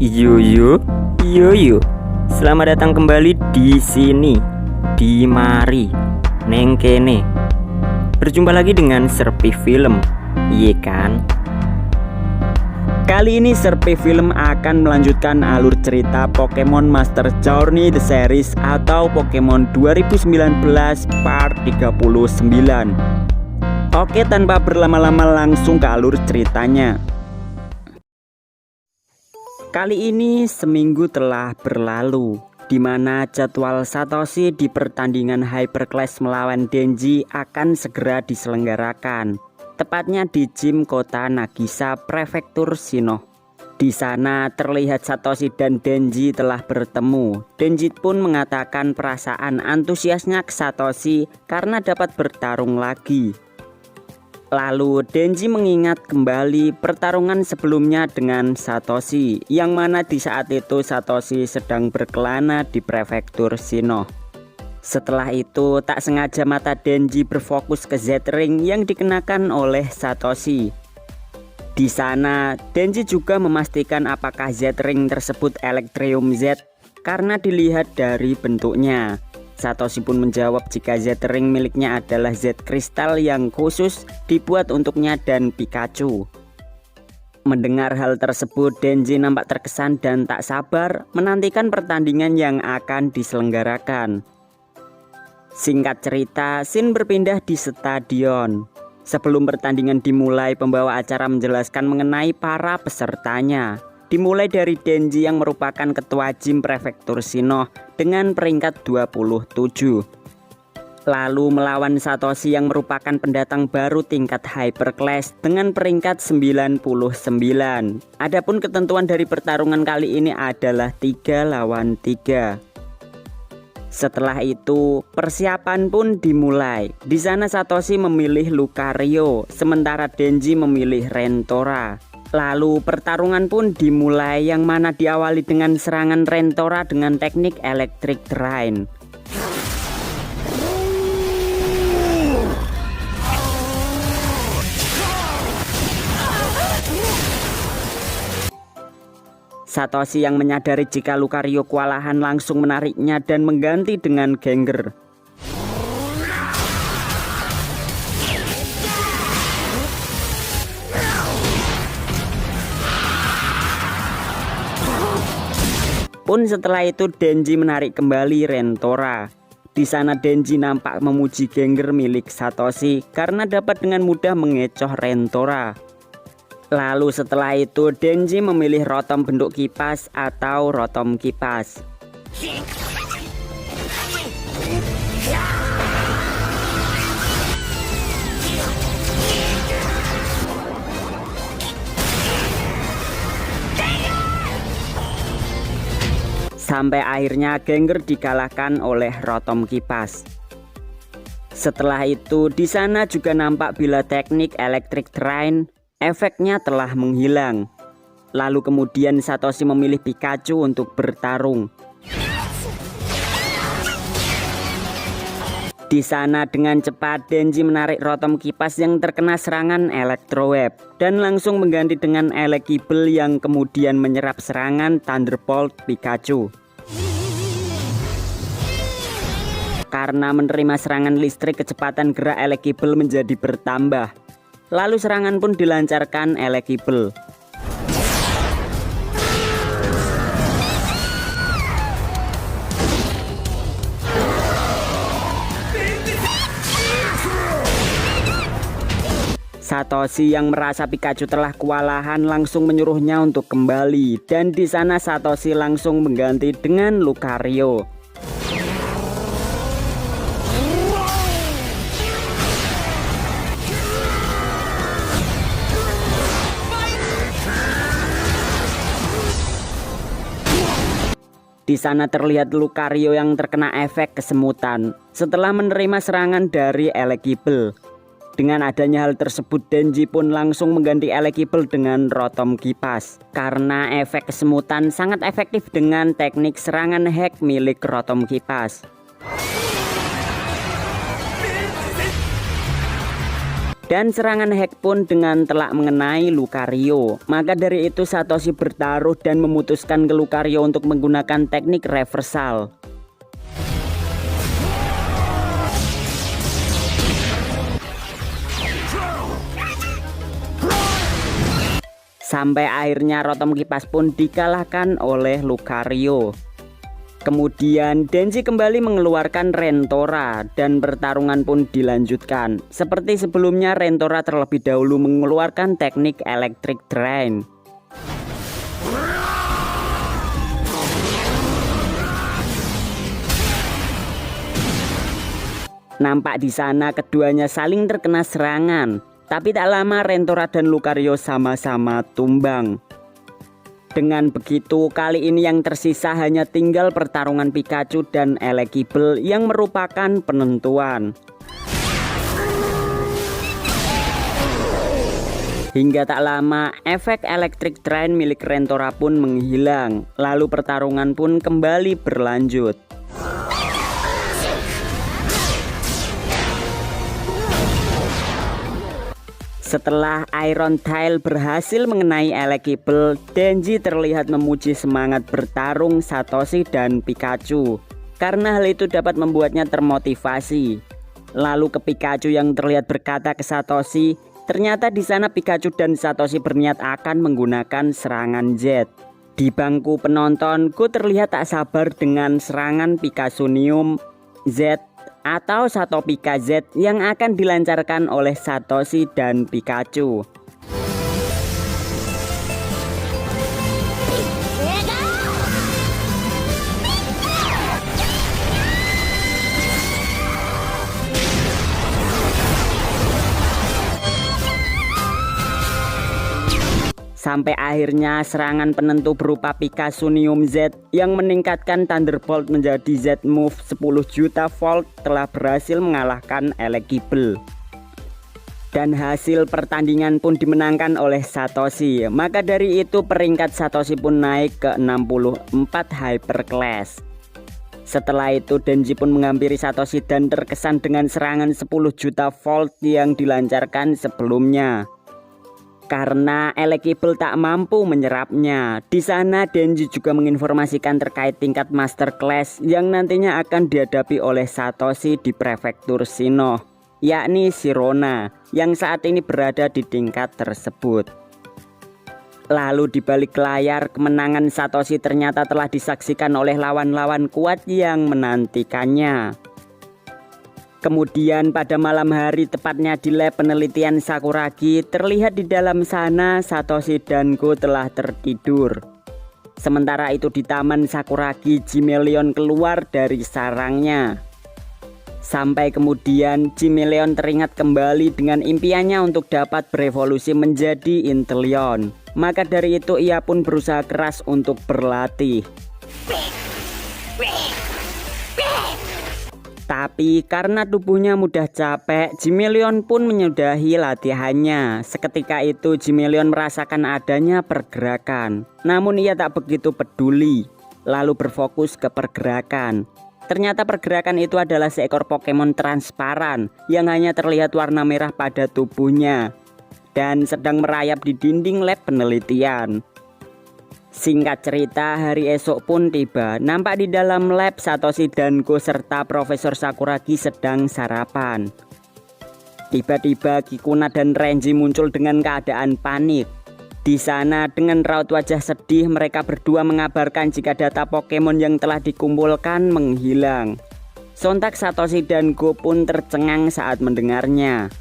Yo yo, yo yo. Selamat datang kembali di sini, di mari, neng kene. Berjumpa lagi dengan Serpi Film, iya kan? Kali ini Serpi Film akan melanjutkan alur cerita Pokemon Master Journey The Series atau Pokemon 2019 Part 39. Oke, tanpa berlama-lama langsung ke alur ceritanya. Kali ini seminggu telah berlalu, di mana jadwal Satoshi di pertandingan Hyperclass melawan Denji akan segera diselenggarakan, tepatnya di gym kota Nagisa, Prefektur Shino. Di sana terlihat Satoshi dan Denji telah bertemu. Denji pun mengatakan perasaan antusiasnya ke Satoshi karena dapat bertarung lagi. Lalu Denji mengingat kembali pertarungan sebelumnya dengan Satoshi, yang mana di saat itu Satoshi sedang berkelana di Prefektur Shino. Setelah itu tak sengaja mata Denji berfokus ke Z-Ring yang dikenakan oleh Satoshi. Di sana Denji juga memastikan apakah Z-Ring tersebut Electrium Z karena dilihat dari bentuknya. Satoshi pun menjawab jika Z-Ring miliknya adalah Z-Kristal yang khusus dibuat untuknya dan Pikachu. Mendengar hal tersebut, Denji nampak terkesan dan tak sabar menantikan pertandingan yang akan diselenggarakan. Singkat cerita, scene berpindah di stadion. Sebelum pertandingan dimulai, pembawa acara menjelaskan mengenai para pesertanya. Dimulai dari Denji yang merupakan ketua gym Prefektur Shino dengan peringkat 27. Lalu melawan Satoshi yang merupakan pendatang baru tingkat Hyperclass dengan peringkat 99. Adapun ketentuan dari pertarungan kali ini adalah 3 lawan 3. Setelah itu persiapan pun dimulai. Di sana Satoshi memilih Lucario, sementara Denji memilih Rentora. Lalu pertarungan pun dimulai, yang mana diawali dengan serangan Rentora dengan teknik Electric Drain. Satoshi yang menyadari jika Lucario kewalahan langsung menariknya dan mengganti dengan Gengar. Pun setelah itu Denji menarik kembali Rentora. Di sana Denji nampak memuji Gengar milik Satoshi karena dapat dengan mudah mengecoh Rentora. Lalu setelah itu Denji memilih Rotom bentuk kipas atau Rotom kipas. Sampai akhirnya Gengar dikalahkan oleh Rotom kipas. Setelah itu di sana juga nampak bila teknik Electric Drain efeknya telah menghilang. Lalu kemudian Satoshi memilih Pikachu untuk bertarung. Di sana dengan cepat Denji menarik Rotom kipas yang terkena serangan Electro Web dan langsung mengganti dengan Elekibel yang kemudian menyerap serangan Thunderbolt Pikachu. Karena menerima serangan listrik, kecepatan gerak Elekibel menjadi bertambah. Lalu serangan pun dilancarkan Elekibel. Satoshi yang merasa Pikachu telah kewalahan langsung menyuruhnya untuk kembali, dan di sana Satoshi langsung mengganti dengan Lucario. Di sana terlihat Lucario yang terkena efek kesemutan setelah menerima serangan dari Elekibel. Dengan adanya hal tersebut, Denji pun langsung mengganti Elekibel dengan Rotom kipas karena efek kesemutan sangat efektif dengan teknik serangan hack milik Rotom kipas. Dan serangan hack pun dengan telak mengenai Lucario. Maka dari itu Satoshi bertaruh dan memutuskan ke Lucario untuk menggunakan teknik reversal. Sampai akhirnya Rotom Kipas pun dikalahkan oleh Lucario. Kemudian Denji kembali mengeluarkan Rentora dan pertarungan pun dilanjutkan. Seperti sebelumnya, Rentora terlebih dahulu mengeluarkan teknik Electric Drain. Nampak di sana keduanya saling terkena serangan. Tapi tak lama Rentora dan Lucario sama-sama tumbang. Dengan begitu, kali ini yang tersisa hanya tinggal pertarungan Pikachu dan Elekibel yang merupakan penentuan. Hingga tak lama, efek Electric Drain milik Rentora pun menghilang. Lalu pertarungan pun kembali berlanjut. Setelah Iron Tail berhasil mengenai Elekibel, Denji terlihat memuji semangat bertarung Satoshi dan Pikachu. Karena hal itu dapat membuatnya termotivasi. Lalu ke Pikachu yang terlihat berkata ke Satoshi, ternyata di sana Pikachu dan Satoshi berniat akan menggunakan serangan Z. Di bangku penonton, ku terlihat tak sabar dengan serangan Pikasunium Z atau Satopika Z yang akan dilancarkan oleh Satoshi dan Pikachu. Sampai akhirnya serangan penentu berupa Pikasunium Z yang meningkatkan Thunderbolt menjadi Z Move 10 juta volt telah berhasil mengalahkan Elekibel. Dan hasil pertandingan pun dimenangkan oleh Satoshi. Maka dari itu peringkat Satoshi pun naik ke 64 Hyper Class. Setelah itu Denji pun menghampiri Satoshi dan terkesan dengan serangan 10 juta volt yang dilancarkan sebelumnya. Karena Elekibel tak mampu menyerapnya. Di sana Denji juga menginformasikan terkait tingkat Master Class yang nantinya akan dihadapi oleh Satoshi di prefektur Sinnoh, yakni Sirona, yang saat ini berada di tingkat tersebut. Lalu di balik layar, kemenangan Satoshi ternyata telah disaksikan oleh lawan-lawan kuat yang menantikannya. Kemudian pada malam hari, tepatnya di lab penelitian Sakuragi, terlihat di dalam sana Satoshi dan Go telah tertidur. Sementara itu di taman Sakuragi, Jimeleon keluar dari sarangnya. Sampai kemudian Jimeleon teringat kembali dengan impiannya untuk dapat berevolusi menjadi Inteleon. Maka dari itu ia pun berusaha keras untuk berlatih. Tapi karena tubuhnya mudah capek, Jimeleon pun menyudahi latihannya. Seketika itu Jimeleon merasakan adanya pergerakan. Namun ia tak begitu peduli, lalu berfokus ke pergerakan. Ternyata pergerakan itu adalah seekor Pokemon transparan yang hanya terlihat warna merah pada tubuhnya dan sedang merayap di dinding lab penelitian. Singkat cerita, hari esok pun tiba. Nampak di dalam lab Satoshi dan Go serta Profesor Sakuragi sedang sarapan. Tiba-tiba Kikuna dan Renji muncul dengan keadaan panik. Di sana dengan raut wajah sedih mereka berdua mengabarkan jika data Pokemon yang telah dikumpulkan menghilang. Sontak Satoshi dan Go pun tercengang saat mendengarnya.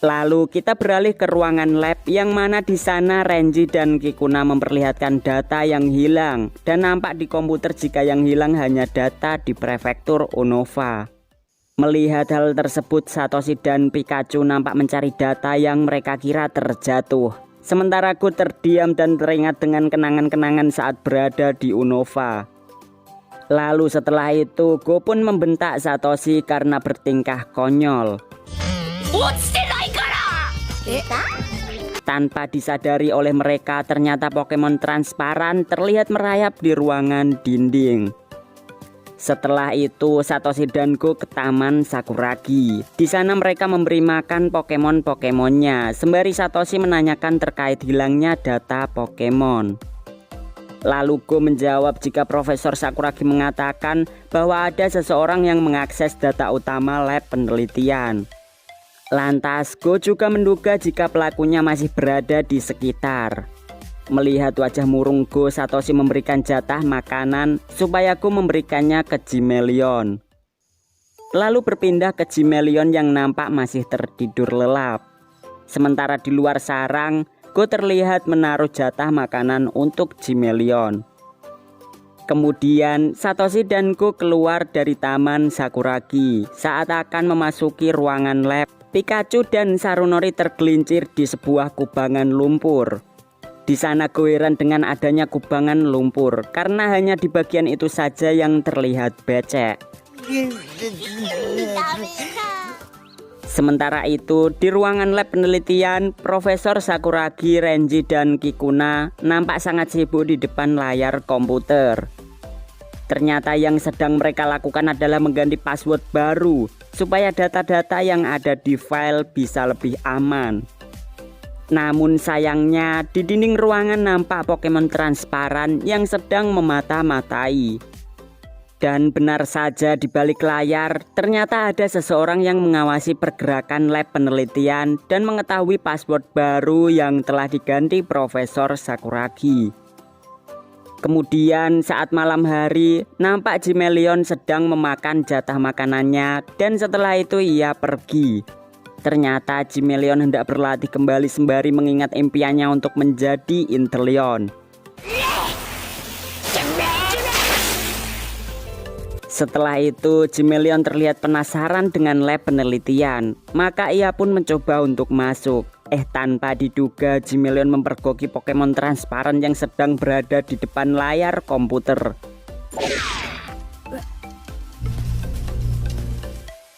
Lalu kita beralih ke ruangan lab yang mana di sana Renji dan Kikuna memperlihatkan data yang hilang dan nampak di komputer jika yang hilang hanya data di prefektur Unova. Melihat hal tersebut, Satoshi dan Pikachu nampak mencari data yang mereka kira terjatuh. Sementara Go terdiam dan teringat dengan kenangan-kenangan saat berada di Unova. Lalu setelah itu Go pun membentak Satoshi karena bertingkah konyol. Tanpa disadari oleh mereka, ternyata Pokemon transparan terlihat merayap di ruangan dinding. Setelah itu Satoshi dan Go ke Taman Sakuragi. Di sana mereka memberi makan Pokemon-Pokemonnya, sembari Satoshi menanyakan terkait hilangnya data Pokemon. Lalu Go menjawab jika Profesor Sakuragi mengatakan bahwa ada seseorang yang mengakses data utama lab penelitian. Lantas Go juga menduga jika pelakunya masih berada di sekitar. Melihat wajah murung Go, Satoshi memberikan jatah makanan supaya Go memberikannya ke Jimeleon. Lalu berpindah ke Jimeleon yang nampak masih tertidur lelap. Sementara di luar sarang, Go terlihat menaruh jatah makanan untuk Jimeleon. Kemudian Satoshi dan Go keluar dari Taman Sakuragi. Saat akan memasuki ruangan lab, Pikachu dan Sarunori tergelincir di sebuah kubangan lumpur. Di sana Go heran dengan adanya kubangan lumpur karena hanya di bagian itu saja yang terlihat becek. Sementara itu di ruangan lab penelitian, Profesor Sakuragi, Renji, dan Kikuna nampak sangat sibuk di depan layar komputer. Ternyata yang sedang mereka lakukan adalah mengganti password baru supaya data-data yang ada di file bisa lebih aman. Namun sayangnya di dinding ruangan nampak Pokemon transparan yang sedang memata-matai. Dan benar saja di balik layar ternyata ada seseorang yang mengawasi pergerakan lab penelitian dan mengetahui password baru yang telah diganti Profesor Sakuragi. Kemudian saat malam hari nampak Jimeleon sedang memakan jatah makanannya dan setelah itu ia pergi. Ternyata Jimeleon hendak berlatih kembali sembari mengingat impiannya untuk menjadi Inteleon. Setelah itu Jimeleon terlihat penasaran dengan lab penelitian, maka ia pun mencoba untuk masuk. Tanpa diduga Jimeleon mempergoki Pokemon transparan yang sedang berada di depan layar komputer.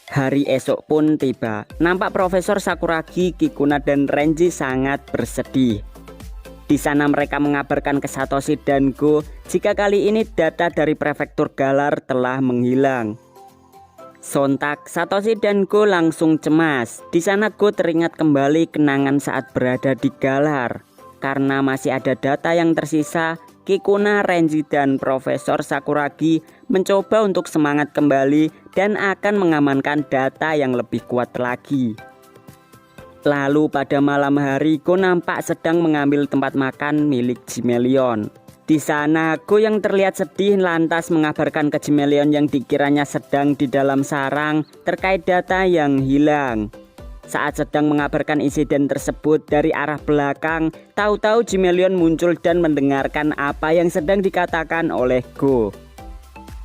Hari esok pun tiba. Nampak Profesor Sakuragi, Kikuna, dan Renji sangat bersedih. Di sana mereka mengabarkan ke Satoshi dan Go jika kali ini data dari Prefektur Galar telah menghilang. Sontak Satoshi dan Go langsung cemas. Di sana Go teringat kembali kenangan saat berada di Galar. Karena masih ada data yang tersisa, Kikuna, Renji, dan Profesor Sakuragi mencoba untuk semangat kembali dan akan mengamankan data yang lebih kuat lagi. Lalu pada malam hari Go nampak sedang mengambil tempat makan milik Jimeleon. Di sana Go yang terlihat sedih lantas mengabarkan ke Jimeleon yang dikiranya sedang di dalam sarang terkait data yang hilang. Saat sedang mengabarkan insiden tersebut dari arah belakang, tahu-tahu Jimeleon muncul dan mendengarkan apa yang sedang dikatakan oleh Go.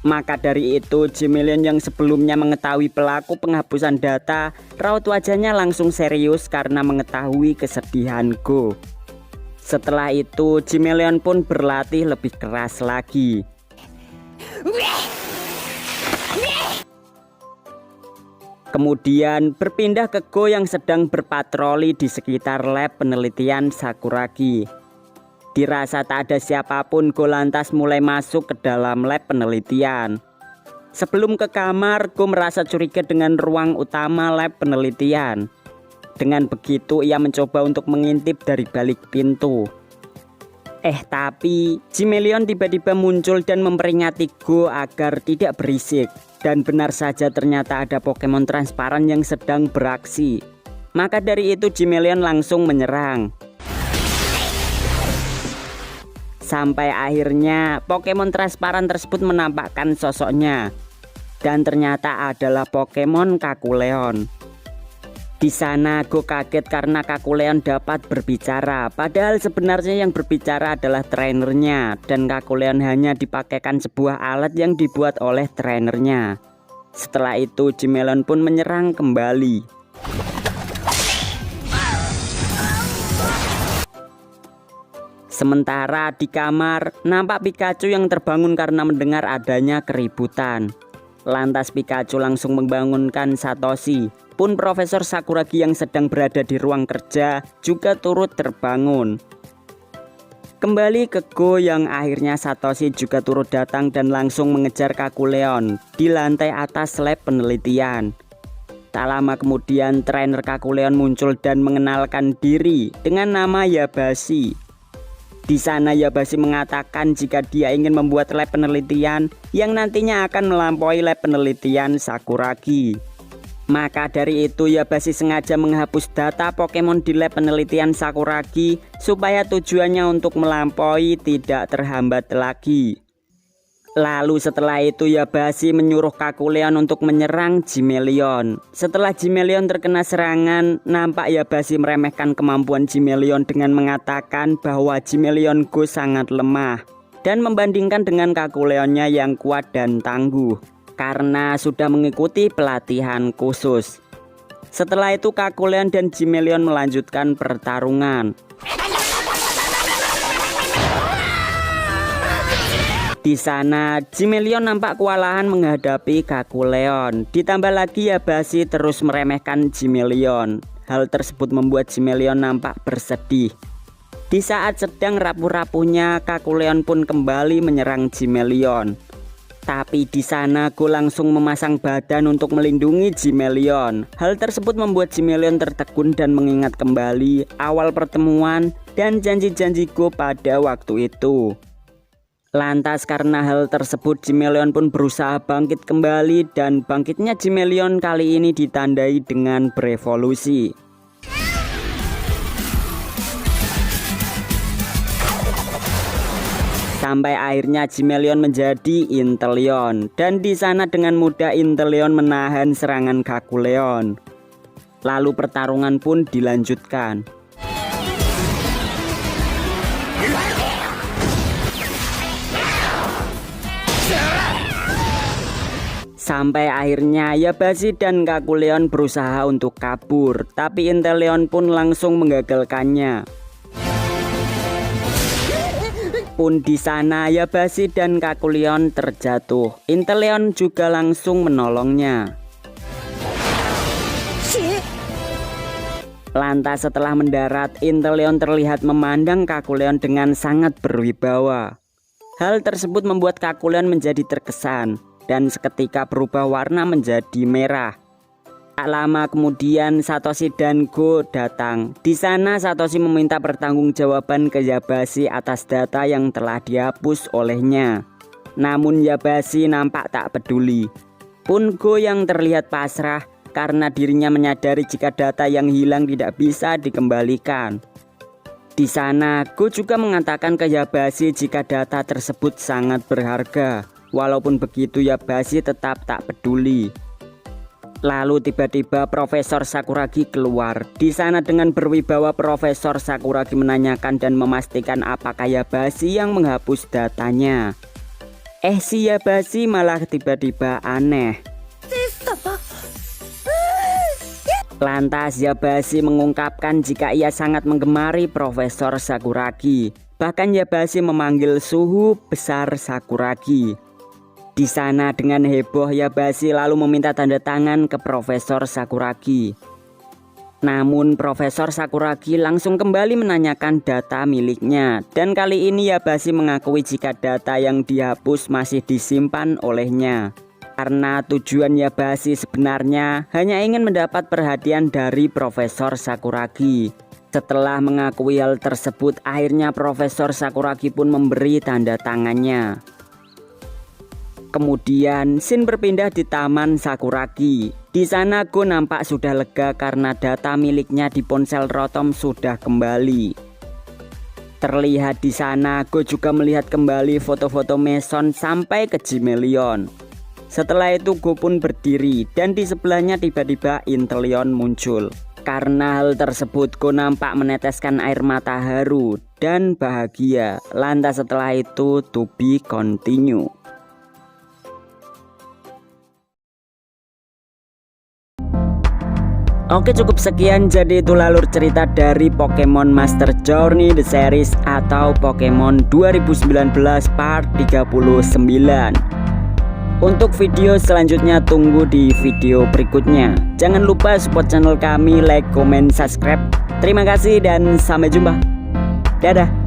Maka dari itu Jimeleon yang sebelumnya mengetahui pelaku penghapusan data, raut wajahnya langsung serius karena mengetahui kesedihan Go. Setelah itu Jimeleon pun berlatih lebih keras lagi. Kemudian berpindah ke Go yang sedang berpatroli di sekitar lab penelitian Sakuragi. Dirasa tak ada siapapun, Go lantas mulai masuk ke dalam lab penelitian. Sebelum ke kamar, Go merasa curiga dengan ruang utama lab penelitian. Dengan begitu ia mencoba untuk mengintip dari balik pintu. Tapi Jimeleon tiba-tiba muncul dan memperingati Go agar tidak berisik. Dan benar saja ternyata ada Pokemon transparan yang sedang beraksi. Maka dari itu Jimeleon langsung menyerang. Sampai akhirnya Pokemon transparan tersebut menampakkan sosoknya. Dan ternyata adalah Pokemon Kakuleon. Di sana Go kaget karena Kakuleon dapat berbicara, padahal sebenarnya yang berbicara adalah trainernya dan Kakuleon hanya dipakaikan sebuah alat yang dibuat oleh trainernya. Setelah itu Jimeleon pun menyerang kembali. Sementara di kamar nampak Pikachu yang terbangun karena mendengar adanya keributan. Lantas Pikachu langsung membangunkan Satoshi. Pun Profesor Sakuragi yang sedang berada di ruang kerja juga turut terbangun. Kembali ke Go yang akhirnya Satoshi juga turut datang dan langsung mengejar Kakuleon di lantai atas lab penelitian. Tak lama kemudian trainer Kakuleon muncul dan mengenalkan diri dengan nama Yabashi. Di sana Yabashi mengatakan jika dia ingin membuat lab penelitian yang nantinya akan melampaui lab penelitian Sakuragi. Maka dari itu Yabashi sengaja menghapus data Pokemon di lab penelitian Sakuragi supaya tujuannya untuk melampaui tidak terhambat lagi. Lalu setelah itu Yabashi menyuruh Kakuleon untuk menyerang Jimeleon. Setelah Jimeleon terkena serangan, nampak Yabashi meremehkan kemampuan Jimeleon dengan mengatakan bahwa Jimeleon Go sangat lemah dan membandingkan dengan Kakuleonnya yang kuat dan tangguh karena sudah mengikuti pelatihan khusus. Setelah itu Kakuleon dan Jimeleon melanjutkan pertarungan. Di sana Jimeleon nampak kewalahan menghadapi Kakuleon. Ditambah lagi Yabashi terus meremehkan Jimeleon. Hal tersebut membuat Jimeleon nampak bersedih. Di saat sedang rapuh-rapuhnya, Kakuleon pun kembali menyerang Jimeleon. Tapi di sana Go langsung memasang badan untuk melindungi Jimeleon. Hal tersebut membuat Jimeleon tertegun dan mengingat kembali awal pertemuan dan janji-janji Go pada waktu itu. Lantas karena hal tersebut Jimeleon pun berusaha bangkit kembali dan bangkitnya Jimeleon kali ini ditandai dengan berevolusi. Sampai akhirnya Jimeleon menjadi Inteleon dan di sana dengan mudah Inteleon menahan serangan Kakuleon. Lalu pertarungan pun dilanjutkan. Sampai akhirnya Yabashi dan Kakuleon berusaha untuk kabur, tapi Inteleon pun langsung menggagalkannya. Pun di sana Yabashi dan Kakuleon terjatuh. Inteleon juga langsung menolongnya. Lantas setelah mendarat, Inteleon terlihat memandang Kakuleon dengan sangat berwibawa. Hal tersebut membuat Kakuleon menjadi terkesan dan seketika berubah warna menjadi merah. Tak lama kemudian Satoshi dan Go datang. Di sana Satoshi meminta pertanggungjawaban ke Yabashi atas data yang telah dihapus olehnya. Namun Yabashi nampak tak peduli. Pun Go yang terlihat pasrah karena dirinya menyadari jika data yang hilang tidak bisa dikembalikan. Di sana Go juga mengatakan ke Yabashi jika data tersebut sangat berharga. Walaupun begitu Yabashi tetap tak peduli. Lalu tiba-tiba Profesor Sakuragi keluar. Di sana dengan berwibawa Profesor Sakuragi menanyakan dan memastikan apakah Yabashi yang menghapus datanya. Si Yabashi malah tiba-tiba aneh. Lantas Yabashi mengungkapkan jika ia sangat menggemari Profesor Sakuragi. Bahkan Yabashi memanggil suhu besar Sakuragi. Di sana dengan heboh Yabashi lalu meminta tanda tangan ke Profesor Sakuragi. Namun Profesor Sakuragi langsung kembali menanyakan data miliknya. Dan kali ini Yabashi mengakui jika data yang dihapus masih disimpan olehnya. Karena tujuan Yabashi sebenarnya hanya ingin mendapat perhatian dari Profesor Sakuragi. Setelah mengakui hal tersebut, akhirnya Profesor Sakuragi pun memberi tanda tangannya. Kemudian scene berpindah di Taman Sakuragi. Di sana Go nampak sudah lega karena data miliknya di ponsel Rotom sudah kembali. Terlihat di sana Go juga melihat kembali foto-foto Mason sampai ke Jimeleon. Setelah itu Go pun berdiri dan di sebelahnya tiba-tiba Inteleon muncul. Karena hal tersebut Go nampak meneteskan air mata haru dan bahagia. Lantas setelah itu to be continue. Oke, cukup sekian, jadi itu alur cerita dari Pokemon Master Journey The Series atau Pokemon 2019 part 39. Untuk video selanjutnya tunggu di video berikutnya. Jangan lupa support channel kami, like, comment, subscribe. Terima kasih dan sampai jumpa. Dadah.